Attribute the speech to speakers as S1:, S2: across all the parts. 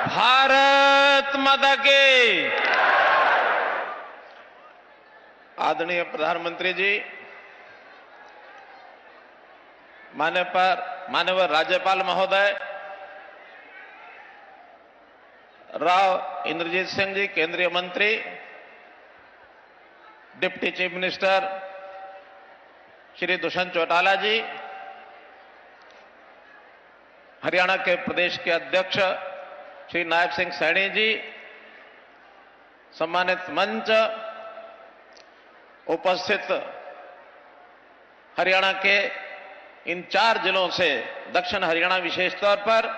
S1: भारत माता के। आदरणीय प्रधानमंत्री जी, माननीय राज्यपाल महोदय राव इंद्रजीत सिंह जी, केंद्रीय मंत्री, deputy chief minister Shri Dushyant Chautala ji, Haryana के प्रदेश के अध्यक्ष श्री नायब सिंह सैनी जी, सम्मानित मंच, उपस्थित हरियाणा के इन 4 जिलों से दक्षिण हरियाणा विशेष तौर पर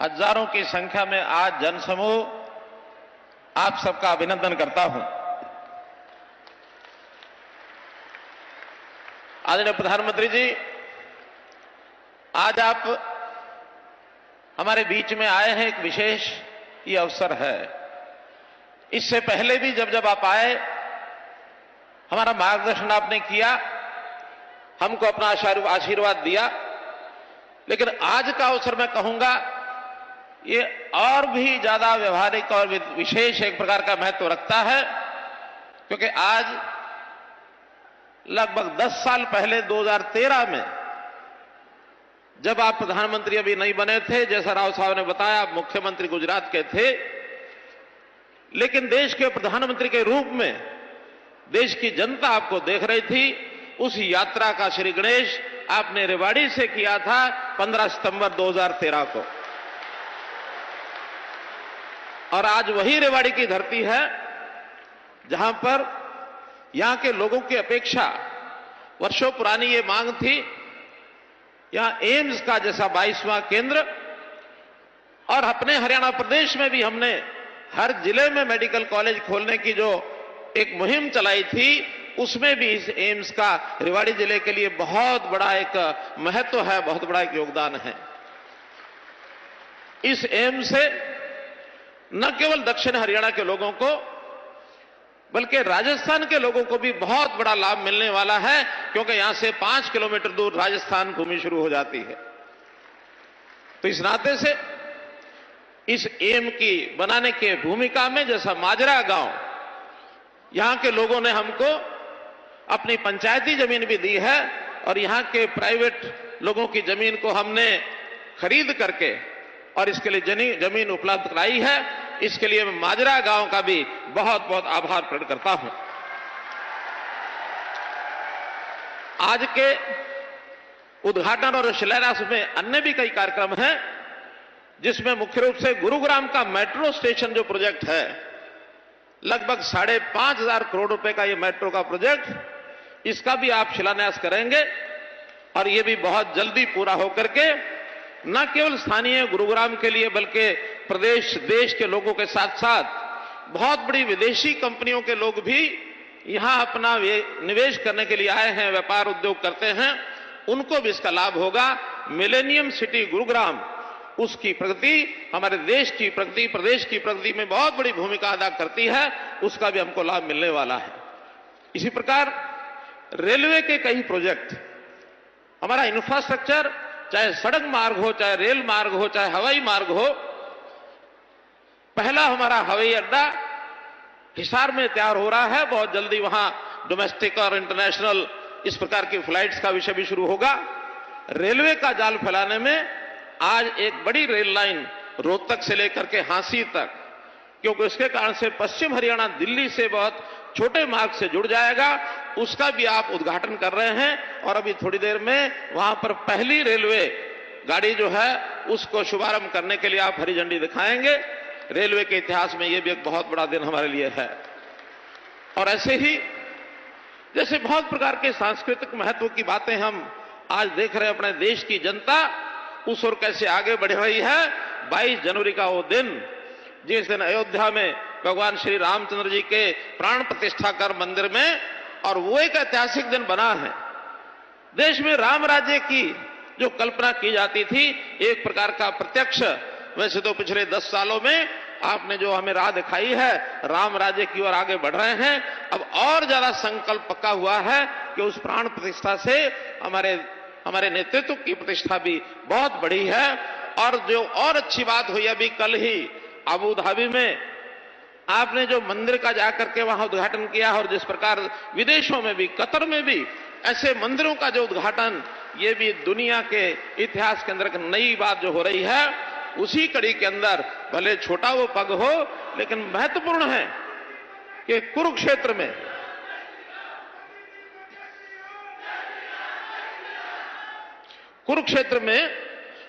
S1: हजारों की संख्या में आज जनसमूह, आप सबका अभिनंदन करता हूं। आदरणीय प्रधानमंत्री जी, आज आप हमारे बीच में आए हैं, एक विशेष ये अवसर है। इससे पहले भी जब आप आए, हमारा मार्गदर्शन आपने किया, हमको अपना आशीर्वाद दिया, लेकिन आज का अवसर मैं कहूंगा ये और भी ज्यादा व्यवहारिक और विशेष एक प्रकार का महत्व रखता है, क्योंकि आज लगभग 10 साल पहले 2013 में जब आप प्रधानमंत्री अभी नहीं बने थे, जैसा राव साहब ने बताया, आप मुख्यमंत्री गुजरात के थे, लेकिन देश के प्रधानमंत्री के रूप में देश की जनता आपको देख रही थी। उस यात्रा का श्री गणेश आपने रेवाड़ी से किया था 15 सितंबर 2013 को, और आज वही रेवाड़ी की धरती है जहां पर यहां के लोगों की अपेक्षा, वर्षों पुरानी ये मांग थी, यहां एम्स का जैसा 22वां केंद्र, और अपने हरियाणा प्रदेश में भी हमने हर जिले में मेडिकल कॉलेज खोलने की जो एक मुहिम चलाई थी, उसमें भी इस एम्स का रेवाड़ी जिले के लिए बहुत बड़ा एक महत्व है, बहुत बड़ा एक योगदान है। इस एम्स से न केवल दक्षिण हरियाणा के लोगों को बल्कि राजस्थान के लोगों को भी बहुत बड़ा लाभ मिलने वाला है, क्योंकि यहां से 5 किलोमीटर दूर राजस्थान भूमि शुरू हो जाती है। तो इस नाते से इस एम की बनाने के भूमिका में, जैसा माजरा गांव, यहां के लोगों ने हमको अपनी पंचायती जमीन भी दी है, और यहां के प्राइवेट लोगों की जमीन को हमने खरीद करके और इसके लिए जमीन उपलब्ध कराई है। इसके लिए मैं माजरा गांव का भी बहुत बहुत आभार प्रकट करता हूं। आज के उद्घाटन और शिलान्यास में अन्य भी कई कार्यक्रम हैं, जिसमें मुख्य रूप से गुरुग्राम का मेट्रो स्टेशन जो प्रोजेक्ट है, लगभग 5,500 करोड़ रुपए का ये मेट्रो का प्रोजेक्ट, इसका भी आप शिलान्यास करेंगे, और ये भी बहुत जल्दी पूरा होकर के न केवल स्थानीय गुरुग्राम के लिए बल्कि प्रदेश देश के लोगों के साथ साथ बहुत बड़ी विदेशी कंपनियों के लोग भी यहां अपना निवेश करने के लिए आए हैं, व्यापार उद्योग करते हैं, उनको भी इसका लाभ होगा। मिलेनियम सिटी गुरुग्राम, उसकी प्रगति हमारे देश की प्रगति, प्रदेश की प्रगति में बहुत बड़ी भूमिका अदा करती है, उसका भी हमको लाभ मिलने वाला है। इसी प्रकार रेलवे के कई प्रोजेक्ट, हमारा इंफ्रास्ट्रक्चर, चाहे सड़क मार्ग हो, चाहे रेल मार्ग हो, चाहे हवाई मार्ग हो, पहला हमारा हवाई अड्डा हिसार में तैयार हो रहा है, बहुत जल्दी वहां डोमेस्टिक और इंटरनेशनल इस प्रकार की फ्लाइट्स का विषय भी शुरू होगा। रेलवे का जाल फैलाने में आज एक बड़ी रेल लाइन रोहतक से लेकर के हांसी तक, क्योंकि उसके कारण से पश्चिम हरियाणा दिल्ली से बहुत छोटे मार्ग से जुड़ जाएगा, उसका भी आप उद्घाटन कर रहे हैं, और अभी थोड़ी देर में वहां पर पहली रेलवे गाड़ी जो है उसको शुभारंभ करने के लिए आप हरी झंडी दिखाएंगे। रेलवे के इतिहास में यह भी एक बहुत बड़ा दिन हमारे लिए है। और ऐसे ही जैसे बहुत प्रकार के सांस्कृतिक महत्व की बातें हम आज देख रहे हैं, अपने देश की जनता उस ओर कैसे आगे बढ़ रही है। 22 जनवरी का वो दिन, जिस दिन अयोध्या में भगवान श्री रामचंद्र जी के प्राण प्रतिष्ठा कर मंदिर में, और वो एक ऐतिहासिक दिन बना है। देश में राम राज्य की जो कल्पना की जाती थी, एक प्रकार का प्रत्यक्ष, वैसे तो पिछले 10 सालों में आपने जो हमें राह दिखाई है, राम राज्य की ओर आगे बढ़ रहे हैं। अब और ज्यादा संकल्प पक्का हुआ है कि उस प्राण प्रतिष्ठा से हमारे हमारे नेतृत्व की प्रतिष्ठा भी बहुत बढ़ी है। और जो और अच्छी बात हुई, अभी कल ही अबू धाबी में आपने जो मंदिर का जाकर के वहां उद्घाटन किया, और जिस प्रकार विदेशों में भी, कतर में भी ऐसे मंदिरों का जो उद्घाटन, ये भी दुनिया के इतिहास के अंदर एक नई बात जो हो रही है। उसी कड़ी के अंदर भले छोटा वो पग हो, लेकिन महत्वपूर्ण है कि कुरुक्षेत्र में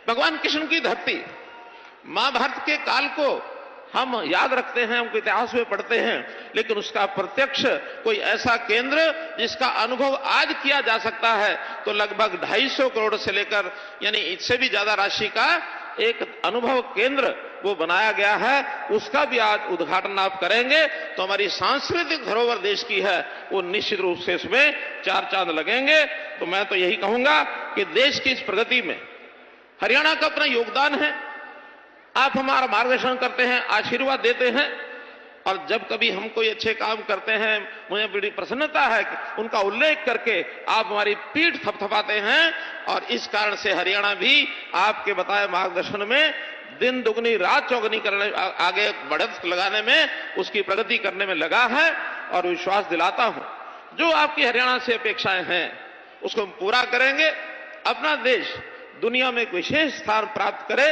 S1: भगवान कृष्ण की धरती, महाभारत के काल को हम याद रखते हैं, उनके इतिहास में पढ़ते हैं, लेकिन उसका प्रत्यक्ष कोई ऐसा केंद्र जिसका अनुभव आज किया जा सकता है, तो लगभग 250 करोड़ से लेकर यानी इससे भी ज्यादा राशि का एक अनुभव केंद्र वो बनाया गया है। उसका भी आज उद्घाटन आप करेंगे तो हमारी सांस्कृतिक धरोहर देश की है, वो निश्चित रूप से इसमें 4 चांद लगेंगे। तो मैं तो यही कहूंगा कि देश की इस प्रगति में हरियाणा का अपना योगदान है। आप हमारा मार्गदर्शन करते हैं, आशीर्वाद देते हैं, और जब कभी हम कोई अच्छे काम करते हैं, मुझे बड़ी प्रसन्नता है कि उनका उल्लेख करके आप हमारी पीठ थपथपाते हैं। और इस कारण से हरियाणा भी आपके बताए मार्गदर्शन में दिन दुगनी रात चौगनी करने, आगे बढ़त लगाने में, उसकी प्रगति करने में लगा है। और विश्वास दिलाता हूं, जो आपकी हरियाणा से अपेक्षाएं हैं उसको हम पूरा करेंगे। अपना देश दुनिया में एक विशेष स्थान प्राप्त करे,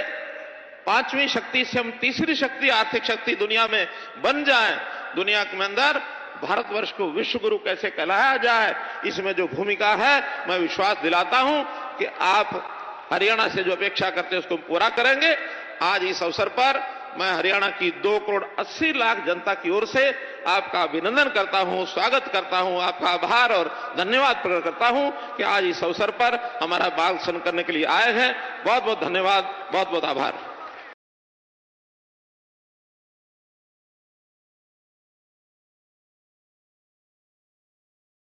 S1: 5वीं शक्ति से हम तीसरी शक्ति, आर्थिक शक्ति दुनिया में बन जाए। दुनिया के अंदर भारतवर्ष को विश्व गुरु कैसे कहलाया जाए, इसमें जो भूमिका है, मैं विश्वास दिलाता हूं कि आप हरियाणा से जो अपेक्षा करते हैं उसको पूरा करेंगे। आज इस अवसर पर मैं हरियाणा की 2,80,00,000 जनता की ओर से आपका अभिनंदन करता हूं, स्वागत करता हूं, आपका आभार और धन्यवाद प्रकट करता हूं कि आज इस अवसर पर हमारा मार्गदर्शन करने के लिए आए हैं। बहुत बहुत धन्यवाद, बहुत बहुत आभार।